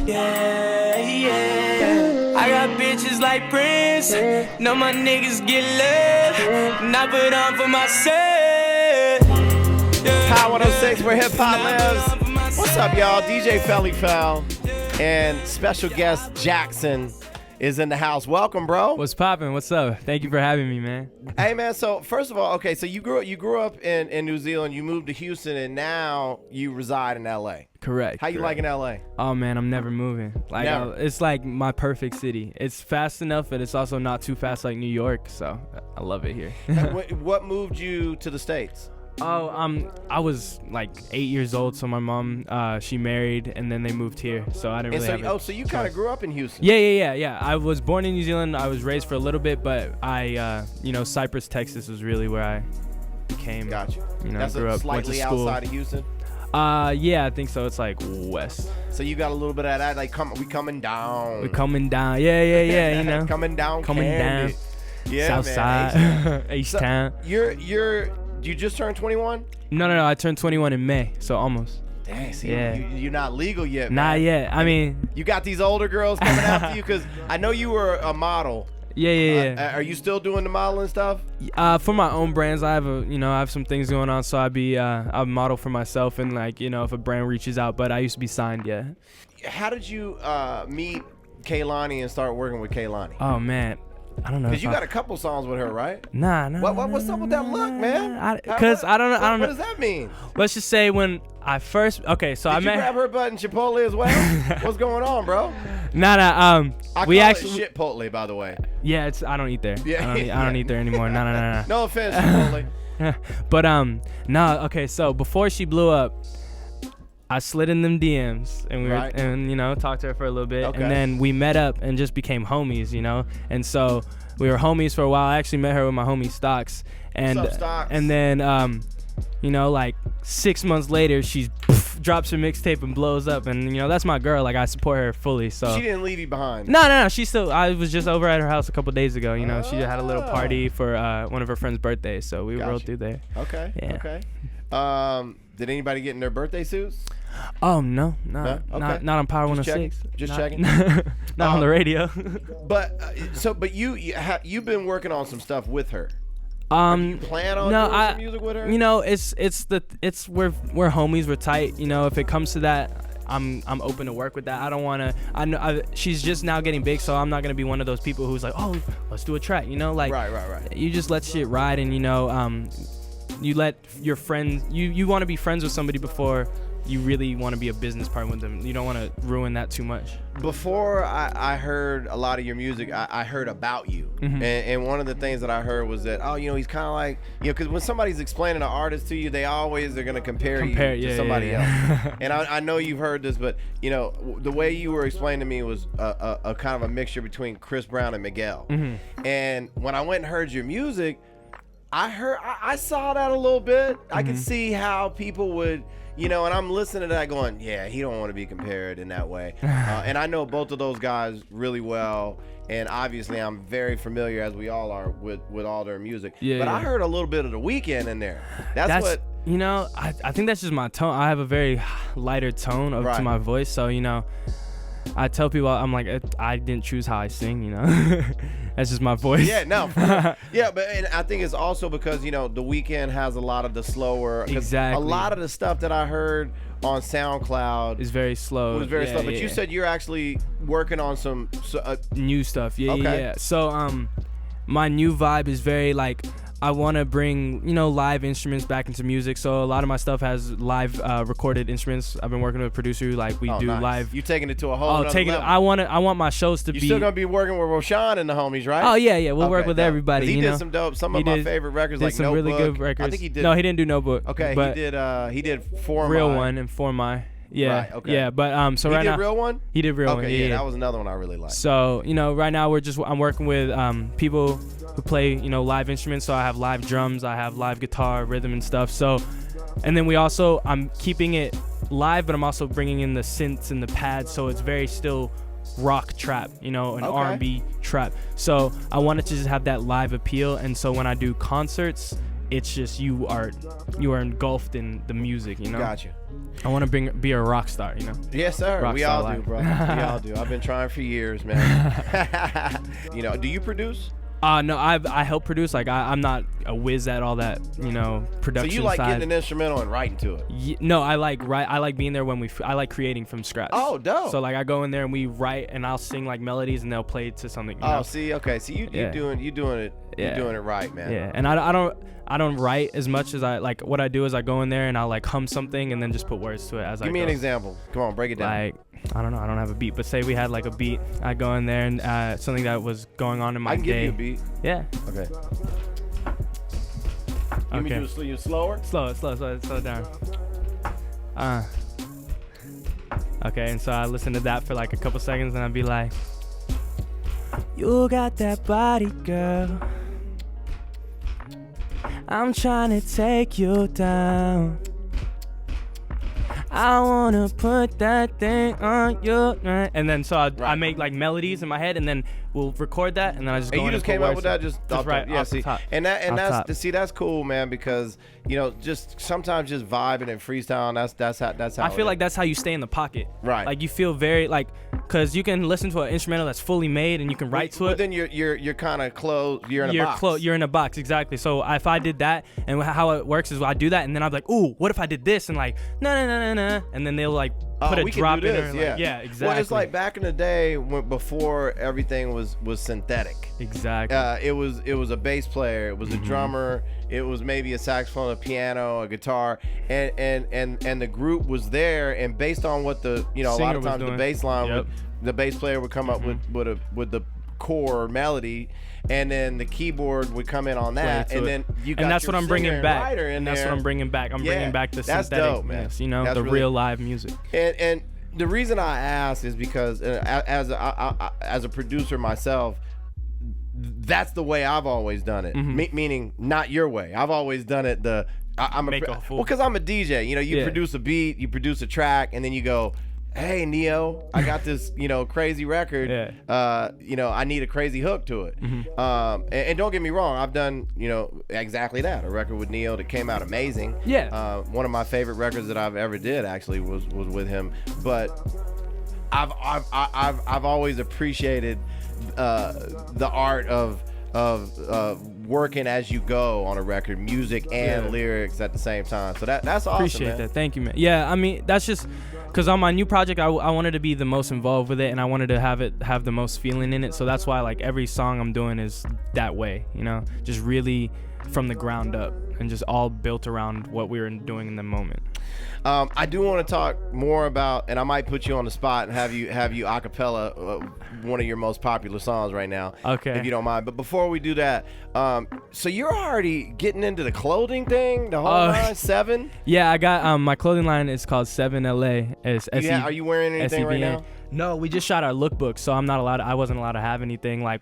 Yeah, yeah. I got bitches like Prince. Know my niggas get love. And I put on for myself. Power 106 where hip hop lives. What's up, y'all? DJ Felly Fel and special guest Jaxon is in the house. Welcome, bro. What's poppin'? What's up? Thank you for having me, man. Hey, man. So first of all, okay, so you grew up in New Zealand. You moved to Houston, and now you reside in LA. Correct. How you liking LA? Oh man, I'm never moving. Like Never. It's like my perfect city. It's fast enough, but it's also not too fast like New York. So I love it here. What moved you to the States? Oh, I was like 8 years old, so my mom, she married, and then they moved here. So I didn't really have so you kind of grew up in Houston. Yeah. I was born in New Zealand. I was raised for a little bit, but I, Cypress, Texas was really where I became. Gotcha. That's grew up, slightly outside of Houston. Yeah, I think so. It's like west. So you got a little bit of that, like we coming down. We're coming down. Yeah. You know, coming down. down. Yeah, South side, H-Town. You just turned 21? No. I turned 21 in May, so almost. Dang, see, yeah. You're not legal yet, man. Not yet. I mean, you got these older girls coming after you because I know you were a model. Yeah. Are you still doing the modeling stuff? For my own brands, I have some things going on, so I model for myself, and if a brand reaches out, but I used to be signed, yeah. How did you meet Kailani and start working with Kehlani? Oh man, I don't know. Because you got a couple songs with her, right? Nah. What's up with that look, man? Because I don't know. What does that mean? Let's just say when I first Did I you met. grab her butt in Chipotle as well? What's going on, bro? Nah. I we call actually it Shitpotle, by the way. Yeah, I don't eat there. Yeah, I don't eat there anymore. No. No offense, Chipotle. But okay. So before she blew up, I slid in them DMs and we talked to her for a little bit, Okay. and then we met up and just became homies, and so we were homies for a while. I actually met her with my homie Stocks, and What's up, Stocks? and then like 6 months later, she drops her mixtape and blows up, and that's my girl. Like I support her fully. So She didn't leave you behind. No. She still. I was just over at her house a couple days ago. She had a little party for one of her friend's birthdays, so we rolled through there. Okay. Yeah. Okay. Did anybody get in their birthday suits? Oh no, Okay. not on Power 106. Just checking. Not on the radio. But you've been working on some stuff with her. Do you plan on doing some music with her? We're homies. We're tight. If it comes to that, I'm open to work with that. I don't want to. I know she's just now getting big, so I'm not gonna be one of those people who's like, oh, let's do a track. Right. You just let shit ride, and you let your friends. You want to be friends with somebody before you really want to be a business partner with them. You don't want to ruin that too much. Before I heard a lot of your music, I heard about you. Mm-hmm. And one of the things that I heard was that, he's kind of like, because when somebody's explaining an artist to you, they're going to compare you to somebody else. And I know you've heard this, but, the way you were explaining to me was a kind of a mixture between Chris Brown and Miguel. Mm-hmm. And when I went and heard your music, I saw that a little bit. I could see how people would, and I'm listening to that going, yeah, he don't want to be compared in that way. And I know both of those guys really well. And obviously I'm very familiar, as we all are, with all their music. But I heard a little bit of The Weeknd in there. That's what... I think that's just my tone. I have a very lighter tone to my voice. So, I tell people, I'm like, I didn't choose how I sing, That's just my voice. Yeah, no. Yeah, and I think it's also because, The Weeknd has a lot of the slower. Exactly. A lot of the stuff that I heard on SoundCloud is very slow. It was very slow. But you said you're actually working on some new stuff. Yeah, okay. Yeah. So, my new vibe is very I want to bring, live instruments back into music. So a lot of my stuff has live recorded instruments. I've been working with a producer who do nice. live. You taking it to a whole nother level. I want my shows to be. You're still gonna be working with Roshan and the homies, right? Oh yeah. We'll work with everybody. He did some dope. Some of my favorite records, like some Notebook. really good records. I think he did. No, he didn't do Notebook. Okay, but he did For Real My. One and For My. Yeah. Right, okay. Yeah, but so he right did now Real One. He did Real One. Okay, that was another one I really liked. So right now I'm working with people who play live instruments. So I have live drums, I have live guitar, rhythm and stuff. So, and then I'm keeping it live, but I'm also bringing in the synths and the pads, so it's very still rock trap, an R&B trap. So I wanted to just have that live appeal, and so when I do concerts, it's just you are engulfed in the music, Gotcha. I want to be a rock star, you know. Yes, sir. Rock We star all life. do, bro. We all do. I've been trying for years, man. You know, do you produce? No, I help produce. Like I'm not a whiz at all that, you know, production. So you like side. getting an instrumental and writing to it? No, I like being there when I like creating from scratch. Oh, dope. So like I go in there and we write, and I'll sing like melodies, and they'll play to something. You Oh, know? see, okay, so you doing it right, man. Yeah, and I don't write as much as I like. What I do is I go in there and I'll like hum something and then just put words to it as I go. Give me an example. Come on, break it down. Like, I don't know. I don't have a beat, but say we had like a beat. I go in there and something that was going on in my I can day. give you a beat. Yeah. Okay. Okay. me do you slower? Slow down. Okay, and so I listen to that for like a couple seconds, and I'd be like, "You got that body, girl. I'm trying to take you down. I wanna put that thing on you." And then so I make like melodies in my head, and then we'll record that, and then I just go And you in just and came put up with words. that just right yeah, off the see, top. and Top. that's cool, man, because you know, just sometimes just vibing and freestyling. That's how. I feel like that's how you stay in the pocket. Right. Like you feel very like, cause you can listen to an instrumental that's fully made and you can write to but it. then you're kind of closed. You're in a box. You're in a box, exactly. So if I did that, and how it works is I do that, and then I'm like, ooh, what if I did this? And like, no, and then they'll like put a we can drop do in this, there. Like, yeah, exactly. Well, it's like back in the day before everything was synthetic. Exactly. It was a bass player, it was a drummer, it was maybe a saxophone, a piano, a guitar, and the group was there, and based on what the a lot Singer of was times doing. the bass line Yep. the bass player would come up with the core melody, and then the keyboard would come in on that, Play to and it. then you got and that's your what I'm singer bringing and back. writer in And that's there. what I'm bringing back. I'm Yeah, bringing back the that's synthetic, dope, man. you know, That's the really- real live music. And the reason I ask is because as a producer myself, that's the way I've always done it. Meaning not your way. I've always done it because I'm a DJ. You know, you produce a beat, you produce a track, and then you go, "Hey Neo, I got this crazy record. I need a crazy hook to it." And don't get me wrong, I've done exactly that. A record with Neo that came out amazing. Yeah. One of my favorite records that I've ever did actually was with him. But I've always appreciated the art of working as you go on a record, music and lyrics at the same time. So that's awesome. Appreciate man. that. Thank you, man. Yeah, I mean, that's just because on my new project, I wanted to be the most involved with it, and I wanted to have the most feeling in it. So that's why like every song I'm doing is that way, just really from the ground up, and just all built around what we were doing in the moment. I do want to talk more about, and I might put you on the spot and have you a cappella one of your most popular songs right now, Okay. if you don't mind. But before we do that, so you're already getting into the clothing thing, the whole line, 7? Yeah, I got my clothing line is called 7LA. It's Are you wearing anything right now? No, we just shot our lookbook, so I wasn't allowed to have anything. Like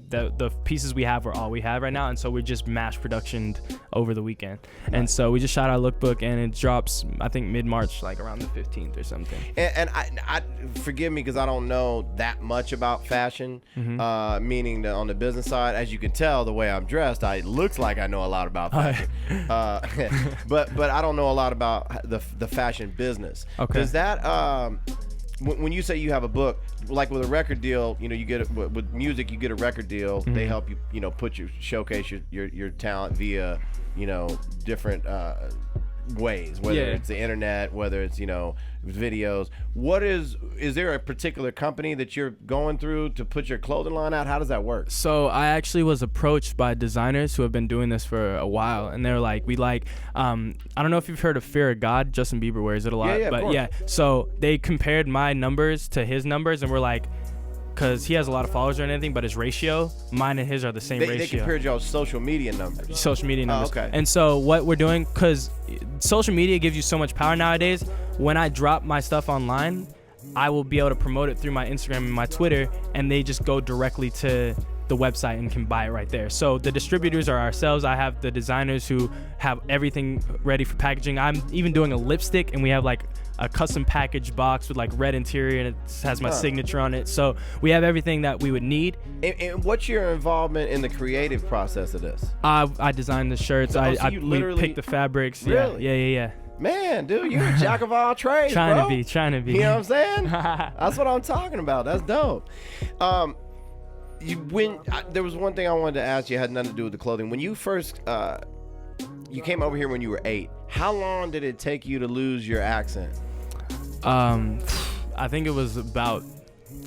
the pieces we have are all we have right now, and so we just mass productioned over the weekend. And so we just shot our lookbook, and it drops I think mid-March, like around the 15th or something. And I forgive me because I don't know that much about fashion, meaning on the business side. As you can tell, the way I'm dressed, it looks like I know a lot about fashion. But I don't know a lot about the fashion business. Okay. Does that when you say you have a book, like with a record deal, you get it with music, you get a record deal. They help you, showcase your talent via, different ways, whether it's the internet, whether it's videos. Is there a particular company that you're going through to put your clothing line out? How does that work? So I actually was approached by designers who have been doing this for a while, and they're like, I don't know if you've heard of Fear of God. Justin Bieber wears it a lot, but so they compared my numbers to his numbers, and we're like, because he has a lot of followers or anything, but his ratio, mine and his are the same ratio. They compared y'all's social media numbers. Social media numbers. Oh, okay. And so what we're doing, because social media gives you so much power nowadays, when I drop my stuff online, I will be able to promote it through my Instagram and my Twitter, and they just go directly to the website and can buy it right there. So the distributors are ourselves. I have the designers who have everything ready for packaging. I'm even doing a lipstick, and we have like a custom package box with like red interior, and it has my signature on it. So we have everything that we would need. And what's your involvement in the creative process of this? I design the shirts. So I you literally pick the fabrics. Really? Yeah. Man, dude, you're a jack of all trades, Trying bro. to be. You know what I'm saying? That's what I'm talking about. That's dope. There was one thing I wanted to ask you, it had nothing to do with the clothing. When you first you came over here when you were 8, how long did it take you to lose your accent? I think it was about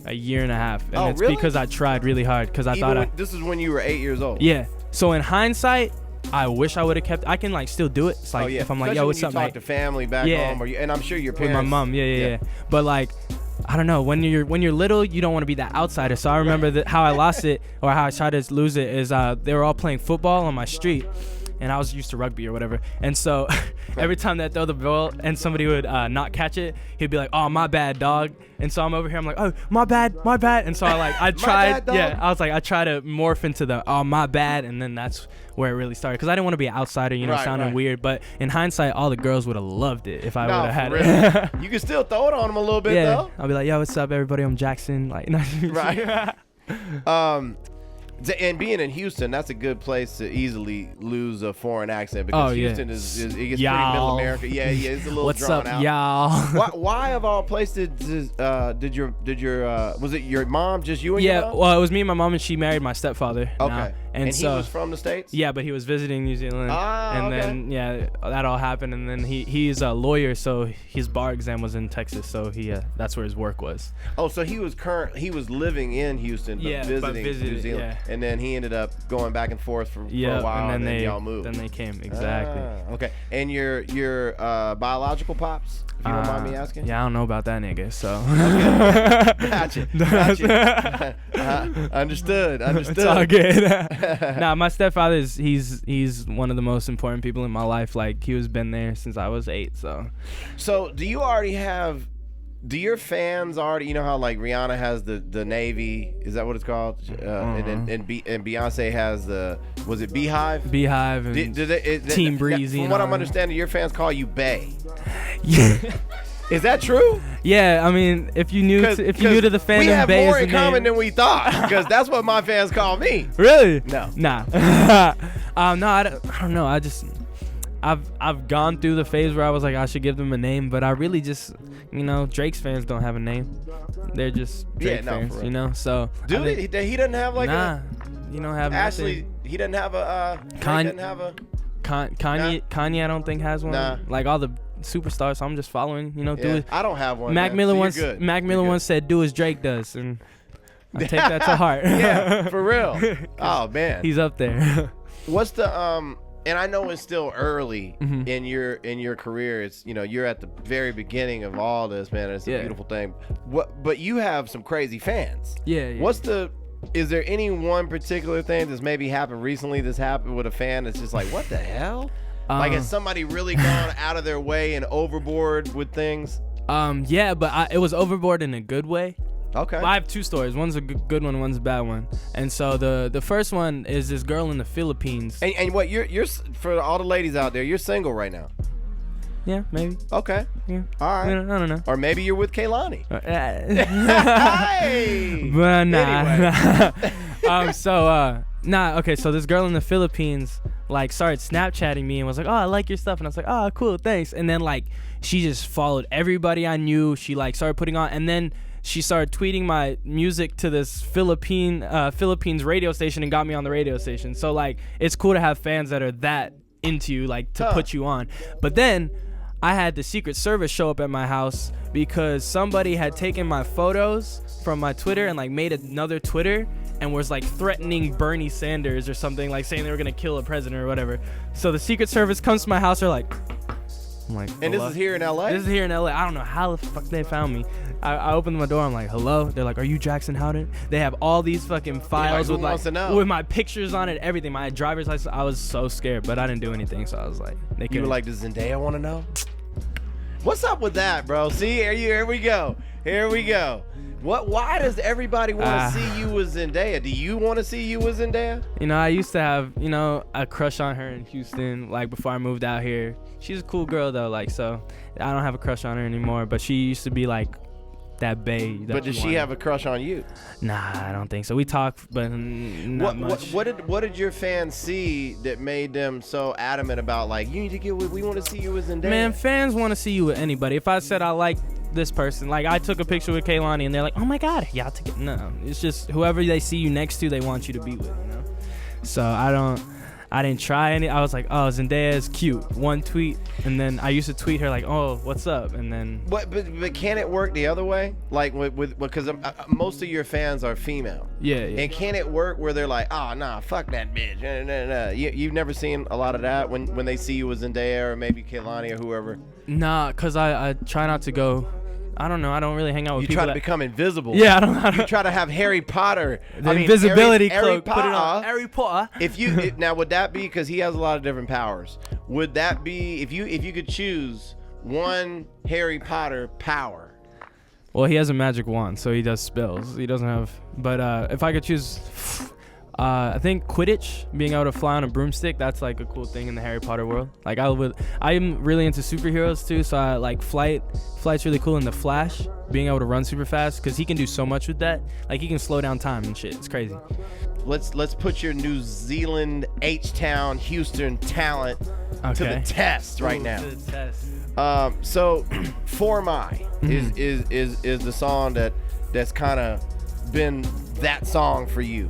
a year and a half, and it's really? because I tried really hard because I thought this is when you were 8 years old. Yeah. So in hindsight, I wish I would have kept. I can like still do it. It's like if I'm like, yo, what's up, mate? You talk to family back home, and I'm sure your parents. With my mom, yeah. But like, I don't know. When you're little, you don't want to be that outsider. So I remember how I lost it, or how I tried to lose it, is they were all playing football on my street, and I was used to rugby or whatever. And so every time they throw the ball and somebody would not catch it, he'd be like, "Oh, my bad, dog." And so I'm over here, I'm like, "Oh, my bad." And so I tried, I was like, I tried to morph into the, "Oh, my bad," and then that's where it really started, because I didn't want to be an outsider, sounding weird. But in hindsight, all the girls would have loved it if I would have had it. You can still throw it on them a little bit, though. I'll be like, "Yo, what's up, everybody? I'm Jaxon." Like, right. And being in Houston, that's a good place to easily lose a foreign accent, because Houston is it gets pretty middle America. Yeah, it's a little what's drawn up, out. y'all? Why of all places did your was it your mom, just you and your mom? Well, it was me and my mom, and she married my stepfather. Okay. And so he was from the States? Yeah, but he was visiting New Zealand. Then that all happened, and then he's a lawyer, so his bar exam was in Texas, so that's where his work was. Oh, so he was living in Houston, but visiting New Zealand. Yeah. And then he ended up going back and forth for a while, and then y'all moved. Then they came, exactly. Okay. And your biological pops, if you don't mind me asking? Yeah, I don't know about that nigga, so. Gotcha. Understood. It's all good. Nah, my stepfather he's one of the most important people in my life. Like, he was been there since I was 8. So do you already have? Do your fans already? You know how like Rihanna has the Navy? Is that what it's called? And Beyonce has was it Beehive? Beehive and Team Breezy. From what I'm understanding, your fans call you Bae. Yeah. Is that true? Yeah, I mean, if you knew to the fandom, we have Bae more is in the common name. than we thought, because that's what my fans call me. Really? No. Nah. No, I don't know. I've gone through the phase where I was like, I should give them a name, but I really just, Drake's fans don't have a name. They're just Drake fans, So dude, he doesn't have like you don't have Ashley. nothing. He doesn't have a. Kanye, I don't think has one. Nah. Like all the superstars, so I'm just following. I don't have one. Mac Miller once said, "Do as Drake does," and I take that to heart. Yeah, for real. Oh man, he's up there. What's the And I know it's still early in your career. It's you're at the very beginning of all this, man. It's a beautiful thing. But you have some crazy fans. Yeah. Is there any one particular thing that's maybe happened recently that's happened with a fan that's just like, what the hell? Like, has somebody really gone out of their way and overboard with things? Yeah, but it was overboard in a good way. Okay. Well, I have 2 stories. One's a good one, one's a bad one. And so the first one is this girl in the Philippines. And what you're for all the ladies out there, you're single right now. Yeah, maybe. Okay. Yeah. All right. I don't know. Or maybe you're with Kailani. Hey. But nah. Anyway. Okay, so this girl in the Philippines started Snapchatting me and was like, "Oh, I like your stuff," and I was like, "Oh, cool, thanks." And then she just followed everybody I knew. She started putting on, and then she started tweeting my music to this Philippines radio station and got me on the radio station. So it's cool to have fans that are that into you, to put you on. But then I had the Secret Service show up at my house because somebody had taken my photos from my Twitter and made another Twitter and was threatening Bernie Sanders or something, saying they were gonna kill a president or whatever. So the Secret Service comes to my house. They're I'm like, and this is here in LA? This is here in LA. I don't know how the fuck they found me. I opened my door. I'm like, hello? They're like, are you Jaxon Howden? They have all these fucking files with my pictures on it, everything. My driver's license. I was so scared, but I didn't do anything. So I was like, you were like, does Zendaya want to know? What's up with that, bro? See, here we go. Why does everybody want to see you with Zendaya? Do you want to see you with Zendaya? I used to have, a crush on her in Houston, before I moved out here. She's a cool girl though, so I don't have a crush on her anymore, but she used to be that bae. But does she have a crush on you? Nah, I don't think so. We talk, but not much. What did your fans see that made them so adamant about like you need to get with? We want to see you as Zendaya. Man, fans want to see you with anybody. If I said I like this person, like I took a picture with Kehlani, and they're like, "Oh my God, y'all together?" No, it's just whoever they see you next to, they want you to be with. You know. So I didn't try any. I was like, oh, Zendaya is cute. One tweet, and then I used to tweet her like, oh, what's up? And then. But can it work the other way? Like because most of your fans are female. Yeah. And can it work where they're like, oh, nah, fuck that bitch. Nah. You've never seen a lot of that when they see you with Zendaya or maybe Kehlani or whoever? Nah, cause I try not to go. I don't know. I don't really hang out with people. You try to become invisible. Yeah, I don't. You try to have Harry Potter. The invisibility cloak. Put it on. Harry Potter. Now, would that be because he has a lot of different powers? Would that be if you could choose one Harry Potter power? Well, he has a magic wand, so he does spells. He doesn't have. But if I could choose. I think Quidditch, being able to fly on a broomstick, that's like a cool thing in the Harry Potter world. Like I'm really into superheroes too, so I like flight's really cool. In the Flash, being able to run super fast, because he can do so much with that. Like he can slow down time and shit. It's crazy. Let's put your New Zealand, H-Town, Houston talent to the test right now. To the test. So For My is the song that's kind of been that song for you.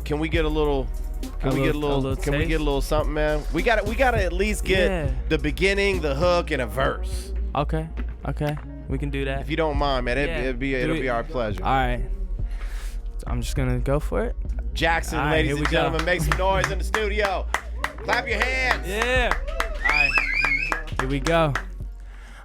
Can we get a little something, man? We gotta at least get the beginning, the hook, and a verse. Okay, we can do that. If you don't mind, man, it'll be our pleasure. All right, I'm just gonna go for it. Jaxon, right, ladies and gentlemen, make some noise in the studio. Clap your hands. Yeah. All right, here we go.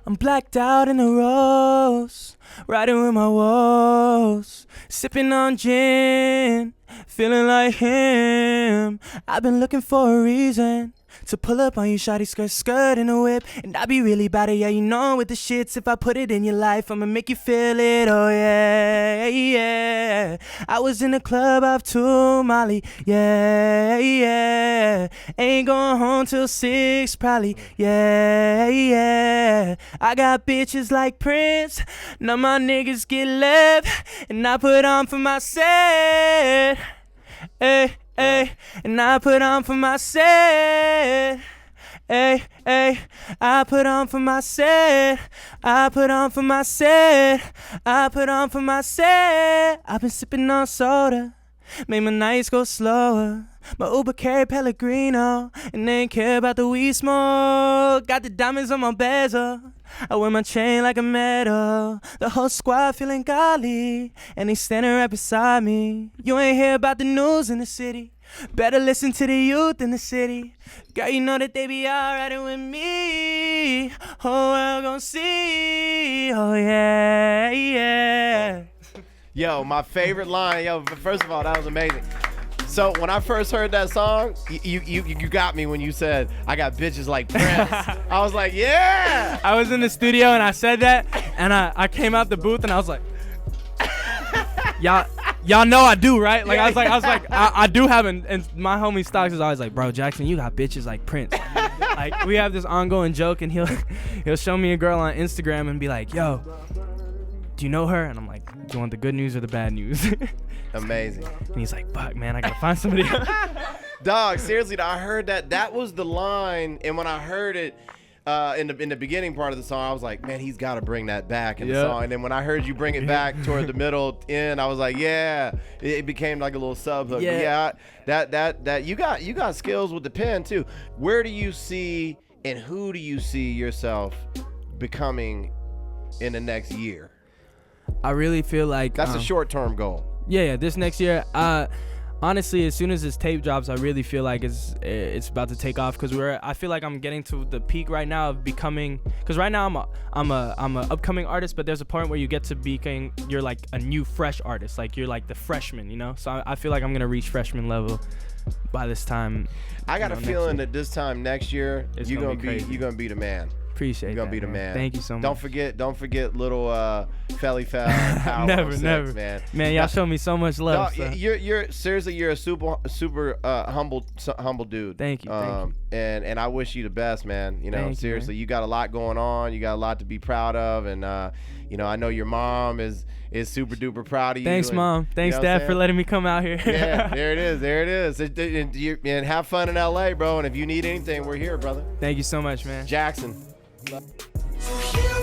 I'm blacked out in the rose, riding with my woes, sipping on gin, feeling like him. I've been looking for a reason to pull up on you, shawty, skirt in a whip, and I be really bad at, yeah, you know with the shits. If I put it in your life, I'ma make you feel it, oh yeah. I was in the club off to Molly, yeah. Ain't going home till 6 probably, yeah. I got bitches like Prince, now my niggas get left, and I put on for my set, hey. And I put on for my set. I put on for my set. I've been sipping on soda, make my nights go slower. My Uber carry Pellegrino, and they ain't care about the weed smoke. Got the diamonds on my bezel, I wear my chain like a medal. The whole squad feeling godly, and they standing right beside me. You ain't hear about the news in the city, better listen to the youth in the city. Girl, you know that they be all riding with me. Whole world gon' see, oh yeah. Yo, my favorite line, first of all, that was amazing. So when I first heard that song, you got me when you said, I got bitches like Prince. I was like, yeah. I was in the studio and I said that, and I came out the booth and I was like, y'all know I do, right? Like I was like, I do have, and my homie Stocks is always like, bro, Jaxon, you got bitches like Prince. Like we have this ongoing joke, and he'll show me a girl on Instagram and be like, yo, do you know her? And I'm like, do you want the good news or the bad news? Amazing. And he's like, fuck, man, I gotta find somebody else. Dog, seriously, I heard that was the line, and when I heard it in the beginning part of the song, I was like, man, he's got to bring that back in the song. And then when I heard you bring it back toward the middle end, I was like, yeah, it became like a little sub hook. Yeah, that you got skills with the pen too. Where do you see and who do you see yourself becoming in the next year? I really feel like that's a short-term goal. Yeah, this next year, honestly, as soon as this tape drops, I really feel like it's about to take off, because I feel like I'm getting to the peak right now of becoming, because right now I'm a upcoming artist, but there's a point where you get to becoming, you're like a new fresh artist, like you're like the freshman, you know. So I feel like I'm gonna reach freshman level by this time. I got a feeling that this time next year you're gonna be the man. Appreciate You're gonna that, be the man. Thank you so much. Don't forget little Felly Fel. Power Never, 6, never, man. Y'all show me so much love. No, So. you're seriously, you're a super humble dude. Thank you. Thank you. And I wish you the best, man. You know, Thank you, seriously, man. you got a lot going on. You got a lot to be proud of, and you know, I know your mom is super duper proud of you. Thanks, and, Mom. Thanks, you know Dad, for letting me come out here. Yeah, there it is. And have fun in LA, bro. And if you need anything, we're here, brother. Thank you so much, man. Jaxon. So here